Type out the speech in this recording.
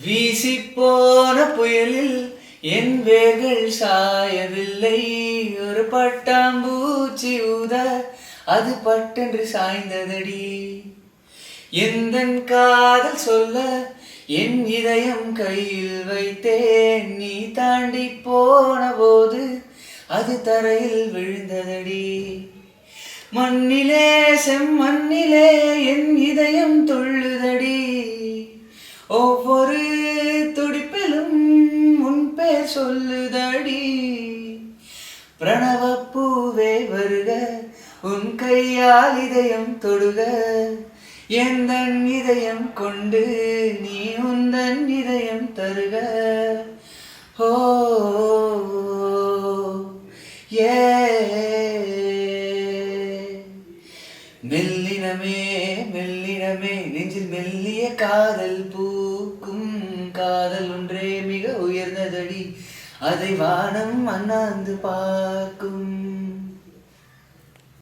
வீசிப்போன புயலில் என் வேர்கள் சாயவில்லை. ஒரு பட்டாம்பூச்சி ஊத அது பட்டென்று சாய்ந்ததடி. எந்தன் காதல் சொல்ல என் இதயம் கையில் வைத்தேன். நீ தாண்டி போன போது அது தரையில் விழுந்ததடி. மண்ணிலே செம்மண்ணிலே என் இதயம் துள்ளுதடி. ஒவ்வொரு துடிப்பிலும் உன் பேர் சொல்லுதடி. பிரணவ பூவே வருக, உன் கையால் இதயம் தொடுக. எந்தன் இதயம் கொண்டு நீ உந்தன் இதயம் தருக. ஓ ஏ மெல்லினமே மெல்லினமே நெஞ்சில் மெல்லிய காதல் பூக்கும். காதல் ஒன்றே மிக உயர்ந்ததடி, அதை வானம் அண்ணாந்து பார்க்கும்.